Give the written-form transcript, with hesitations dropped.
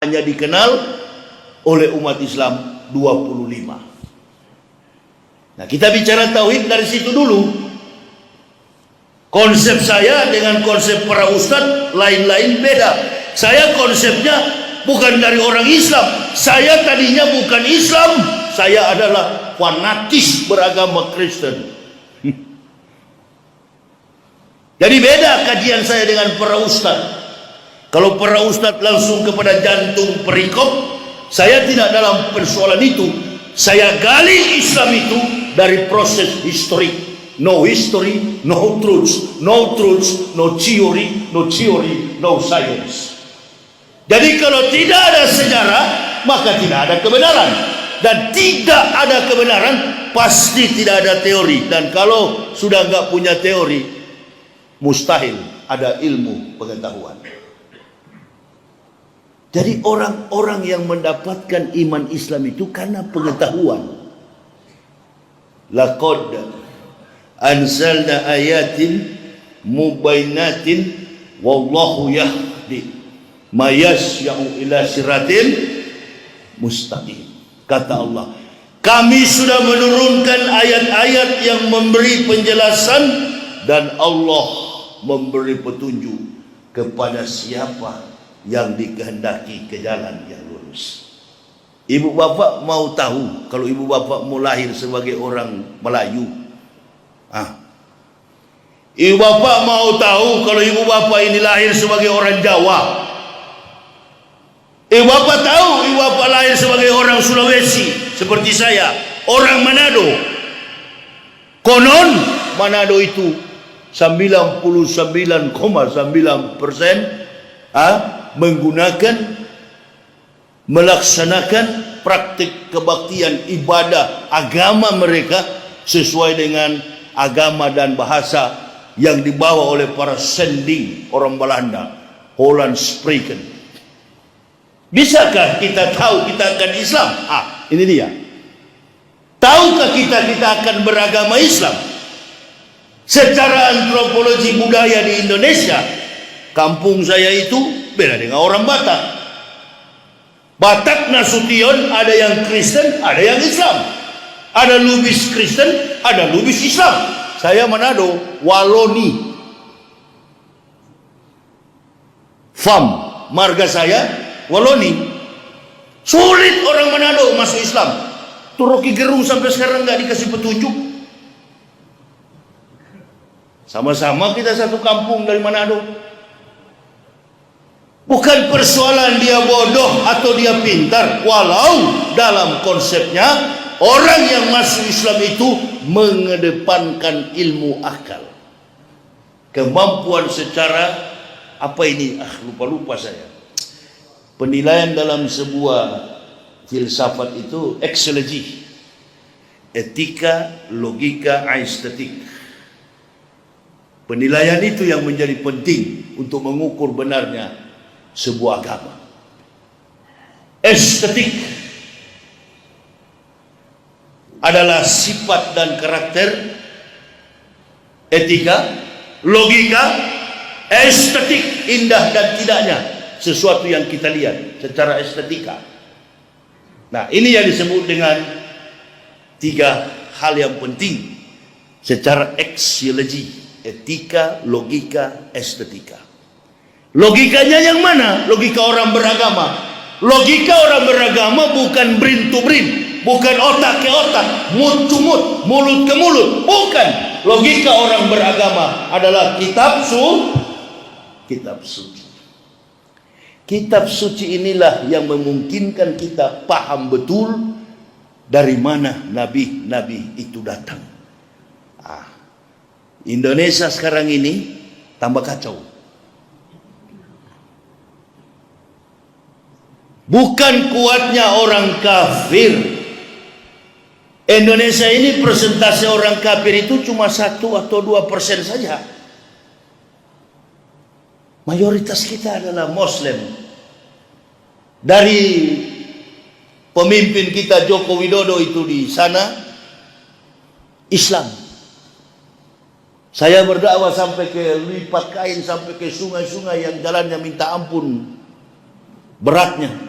hanya dikenal oleh umat Islam 25. Nah, kita bicara tauhid dari situ dulu. Konsep saya dengan konsep para ustadz lain-lain beda. Saya konsepnya bukan dari orang Islam. Saya tadinya bukan Islam. Saya adalah fanatis beragama Kristen. Jadi beda kajian saya dengan para ustadz. Kalau para ustadz langsung kepada jantung perikop, saya tidak dalam persoalan itu. Saya gali Islam itu dari proses historik. No history, no truth. No truth, no theory, no theory, no science. Jadi kalau tidak ada sejarah, maka tidak ada kebenaran. Dan tidak ada kebenaran, pasti tidak ada teori. Dan kalau sudah nggak punya teori, mustahil ada ilmu pengetahuan. Jadi orang-orang yang mendapatkan iman Islam itu karena pengetahuan. Laqad anzalna ayatin mubayyinatin wallahu yahdi may yas'u ila siratin mustaqim. Kata Allah, kami sudah menurunkan ayat-ayat yang memberi penjelasan dan Allah memberi petunjuk kepada siapa yang dikehendaki ke jalan yang lurus. Ibu bapak mau tahu, kalau ibu bapak mau lahir sebagai orang Melayu, ibu bapak mau tahu kalau ibu bapak ini lahir sebagai orang Jawa. Ibu bapak tahu ibu bapak lahir sebagai orang Sulawesi seperti saya, orang Manado. Konon Manado itu 99,9% melaksanakan praktik kebaktian ibadah agama mereka sesuai dengan agama dan bahasa yang dibawa oleh para sending orang Belanda, Holland Spreken. Bisakah kita tahu kita akan Islam? Ini dia. Tahukah kita akan beragama Islam? Secara antropologi budaya di Indonesia, kampung saya itu beda dengan orang Batak. Batak Nasution ada yang Kristen, ada yang Islam. Ada Lubis Kristen, ada Lubis Islam. Saya Manado, Waloni. Fam, marga saya Waloni. Sulit orang Manado masuk Islam. Tuh Rocky Gerung sampai sekarang nggak dikasih petunjuk. Sama-sama kita satu kampung dari Manado. Bukan persoalan dia bodoh atau dia pintar. Walau dalam konsepnya orang yang masuk Islam itu mengedepankan ilmu akal. Kemampuan secara apa ini? Lupa saya. Penilaian dalam sebuah filsafat itu eksologi, etika, logika, estetik. Penilaian itu yang menjadi penting untuk mengukur benarnya sebuah agama. Estetik adalah sifat dan karakter, etika, logika, estetik, indah dan tidaknya sesuatu yang kita lihat secara estetika. Nah, ini yang disebut dengan tiga hal yang penting secara aksiologi: etika, logika, estetika. Logikanya yang mana? Logika orang beragama. Logika orang beragama bukan brain to brain, bukan otak ke otak, mood to mood, mulut ke mulut, bukan. Logika orang beragama adalah kitab suci. Kitab suci inilah yang memungkinkan kita paham betul dari mana nabi-nabi itu datang. Indonesia sekarang ini tambah kacau. Bukan kuatnya orang kafir. Indonesia ini persentase orang kafir itu cuma 1 atau 2% saja. Mayoritas kita adalah Muslim. Dari pemimpin kita Joko Widodo itu di sana Islam. Saya berdakwah sampai ke lipat kain, sampai ke sungai-sungai yang jalannya minta ampun beratnya.